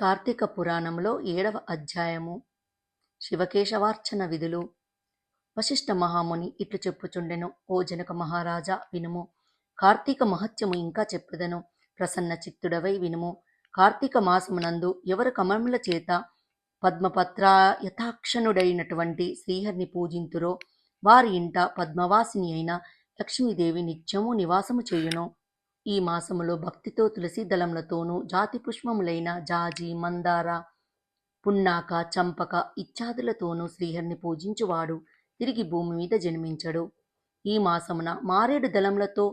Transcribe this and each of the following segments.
కార్తీక పురాణంలో 7వ అధ్యాయము శివకేశవార్చన విధులు. వశిష్ఠ మహాముని ఇట్లు చెప్పుచుండెను. ఓ జనక మహారాజా వినుము. కార్తీక మహత్యము ఇంకా చెప్పెదను. ప్రసన్న చిత్తుడవై వినుము. కార్తీక మాసమునందు ఎవరు కమలముల చేత పద్మపత్ర యథాక్షణుడైనటువంటి శ్రీహరిని పూజింతురో వారి ఇంట పద్మవాసిని అయిన లక్ష్మీదేవి నిత్యము నివాసము చేయును. ఈ మాసములో భక్తితో తులసి దళములతోనూ జాతి పుష్పములైన జాజి, మందార, పున్నాక, చంపక ఇత్యాదులతోనూ శ్రీహరిని పూజించువాడు తిరిగి భూమి మీద జన్మించడు. ఈ మాసమున మారేడు దళములతో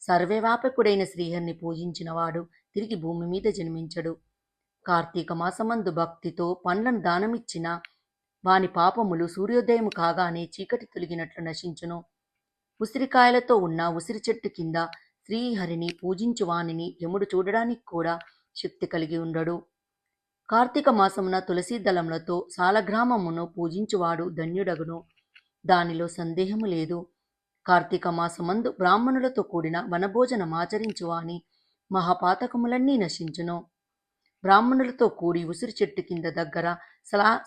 సర్వవ్యాపకుడైన శ్రీహరిని పూజించినవాడు తిరిగి భూమి మీద జన్మించడు. కార్తీక మాసమందు భక్తితో పండ్లను దానమిచ్చిన వాని పాపములు సూర్యోదయము కాగానే చీకటి తొలగినట్లు నశించును. ఉసిరికాయలతో ఉన్న ఉసిరి చెట్టు కింద శ్రీహరిని పూజించు వానిని యముడు చూడడానికి కూడా శక్తి కలిగి ఉండడు. కార్తీక మాసమున తులసి దళములతో సాలగ్రామమును పూజించువాడు ధన్యుడగును. దానిలో సందేహము లేదు. కార్తీక మాసమందు బ్రాహ్మణులతో కూడిన వనభోజనమాచరించువాని మహాపాతకములన్నీ నశించును. బ్రాహ్మణులతో కూడి ఉసిరి చెట్టు కింద దగ్గర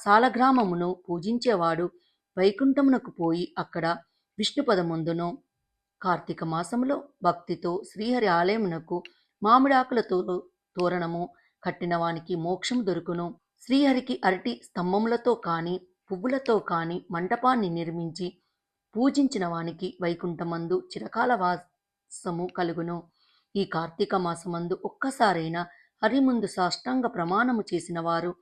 సాలగ్రామమును పూజించేవాడు వైకుంఠమునకు పోయి అక్కడ విష్ణుపదముందును. కార్తీక మాసములో భక్తితో శ్రీహరి ఆలయమునకు మామిడాకులతో తోరణము కట్టిన వానికి మోక్షం దొరుకును. శ్రీహరికి అరటి స్తంభములతో కాని పువ్వులతో కాని మంటపాన్ని నిర్మించి పూజించిన వానికి వైకుంఠమందు చిరకాల వాసము కలుగును. ఈ కార్తీక మాసమందు ఒక్కసారైనా హరి ముందు సాష్టాంగ ప్రమాణము చేసిన వారు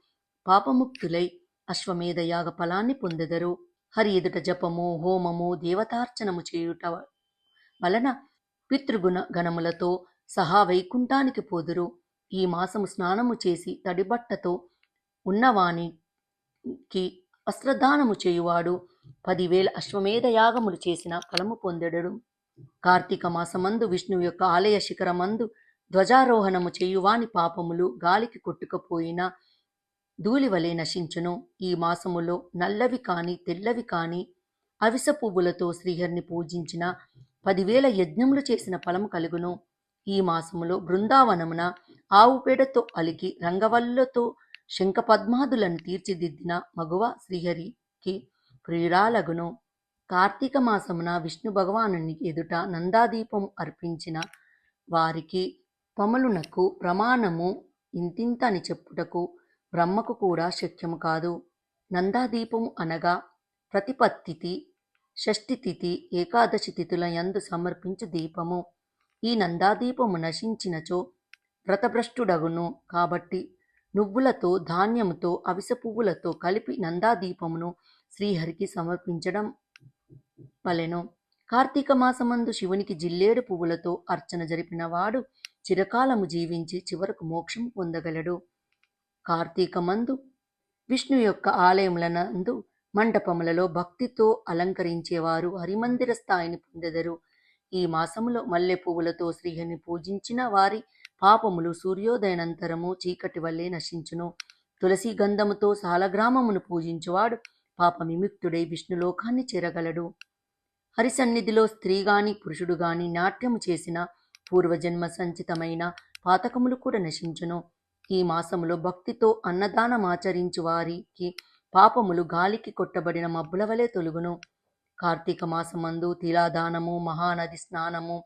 పాపముక్తులై అశ్వమేధ యాగ ఫలాన్ని పొందెదరు. హరి ఎదుట జపము, హోమము, దేవతార్చనము చేయుట వలన పితృగుణ గణములతో సహా వైకుంఠానికి పోదురు. ఈ మాసము స్నానము చేసి తడిబట్టతో ఉన్నవానికి వస్త్రదానము చేయువాడు 10,000 అశ్వమేధ యాగములు చేసిన ఫలము పొందెదడు. కార్తీక మాసమందు విష్ణువు యొక్క ఆలయ శిఖరమందు ధ్వజారోహణము చేయువాని పాపములు గాలికి కొట్టుకుపోయిన ధూళివలే నశించును. ఈ మాసములో నల్లవి కాని తెల్లవి కాని అవిస పువ్వులతో శ్రీహరిని పూజించిన 10,000 యజ్ఞములు చేసిన ఫలము కలుగును. ఈ మాసములో బృందావనమున ఆవు పేడతో అలికి రంగవల్లులతో శంఖ పద్మాదులను తీర్చిదిద్దిన మగువ శ్రీహరికి ప్రియురాలగును. కార్తీక మాసమున విష్ణు భగవానుని ఎదుట నందాదీపము అర్పించిన వారికి పమలునకు ప్రమాణము ఇంతింత అని చెప్పుటకు బ్రహ్మకు కూడా శక్యము కాదు. నందాదీపము అనగా ప్రతిపత్తితి, షష్ఠితిథి, ఏకాదశి తిథుల యందు సమర్పించు దీపము. ఈ నందాదీపము నశించినచో వ్రతభ్రష్టుడగును. కాబట్టి నువ్వులతో, ధాన్యముతో, అవిసె పువ్వులతో కలిపి నందాదీపమును శ్రీహరికి సమర్పించడం వలెను. కార్తీక మాసమందు శివునికి జిల్లేడు పువ్వులతో అర్చన జరిపిన వాడు చిరకాలము జీవించి చివరకు మోక్షం పొందగలడు. కార్తీకమందు విష్ణు యొక్క ఆలయములనందు మండపములలో భక్తితో అలంకరించేవారు హరిమందిర స్థాయిని పొందెదరు. ఈ మాసములో మల్లె పువ్వులతో శ్రీహరిని పూజించిన వారి పాపములు సూర్యోదయనంతరము చీకటి వల్లే నశించును. తులసి గంధముతో సాలగ్రామమును పూజించువాడు పాప విముక్తుడై విష్ణులోకాన్ని చేరగలడు. హరి సన్నిధిలో స్త్రీ గాని పురుషుడు గాని నాట్యము చేసిన పూర్వజన్మ సంచితమైన పాతకములు కూడా నశించును. ఈ మాసములో భక్తితో అన్నదానమాచరించు వారికి పాపములు గాలికి కొట్టబడిన మబ్బుల వలె తొలుగును. కార్తీక మాసమందు తిలాదానము, మహానది స్నానము,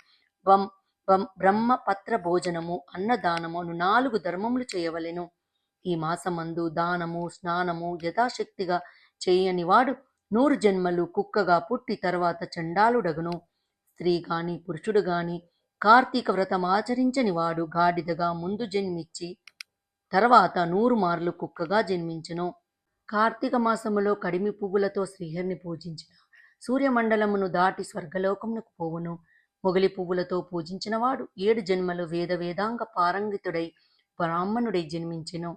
బ్రహ్మపత్ర భోజనము, అన్నదానము అను 4 ధర్మములు చేయవలెను. ఈ మాసమందు దానము, స్నానము యథాశక్తిగా చేయని వాడు 100 జన్మలు కుక్కగా పుట్టి తర్వాత చండాలుడగును. స్త్రీ గాని పురుషుడు గాని కార్తీక వ్రతం ఆచరించని వాడు గాడిదగా ముందు జన్మించి తర్వాత 100 మార్లు కుక్కగా జన్మించును. కార్తీక మాసములో కడిమి పువ్వులతో శ్రీహరిని పూజించిన సూర్యమండలమును దాటి స్వర్గలోకమునకు పోవును. మొగలి పువ్వులతో పూజించిన వాడు 7 జన్మలు వేదాంగ పారంగితుడై బ్రాహ్మణుడై జన్మించెను.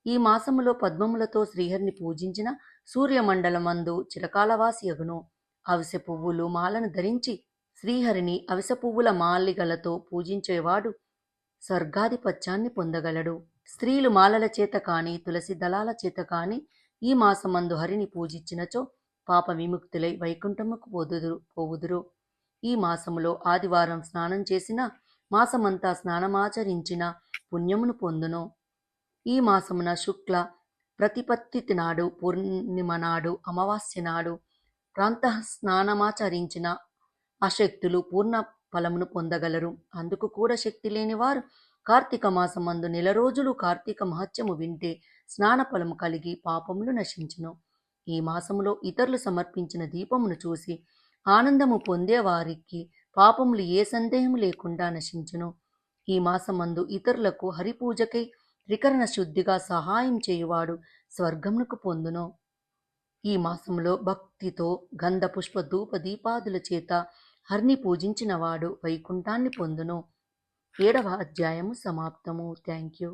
ఈ మాసములో పద్మములతో శ్రీహరిని పూజించిన సూర్యమండలమందు చిరకాలవాసి అగును. అవిసె పువ్వులు మాలను ధరించి శ్రీహరిని అవిసె పువ్వుల మాలిగలతో పూజించేవాడు స్వర్గాధిపత్యాన్ని పొందగలడు. స్త్రీలు మాలల చేత కాని తులసి దళాల చేత కాని ఈ మాసమందు హరిని పూజించినచో పాప విముక్తులై వైకుంఠముకు పోవుదురు. ఈ మాసములో ఆదివారం స్నానం చేసిన మాసమంతా స్నానమాచరించిన పుణ్యమును పొందును. ఈ మాసమున శుక్ల ప్రతిపత్తి నాడు, పూర్ణిమ నాడు, అమావాస్య నాడు ప్రాంతః స్నానమాచరించిన అశక్తులు పూర్ణ ఫలమును పొందగలరు. అందుకు కూడా శక్తి లేని వారు కార్తీక మాసమందు నెల రోజులు కార్తీక మహత్యము వింటే స్నాన ఫలము కలిగి పాపములు నశించును. ఈ మాసములో ఇతరులు సమర్పించిన దీపమును చూసి ఆనందము పొందే వారికి పాపములు ఏ సందేహము లేకుండా నశించును. ఈ మాసమందు ఇతరులకు హరిపూజకై త్రికరణ శుద్ధిగా సహాయం చేయువాడు స్వర్గమునకు పొందును. ఈ మాసంలో భక్తితో గంధ పుష్ప ధూప దీపాదుల చేత హరిని పూజించిన వాడు వైకుంఠాన్ని పొందును. 7వ అధ్యాయము సమాప్తము. Thank you.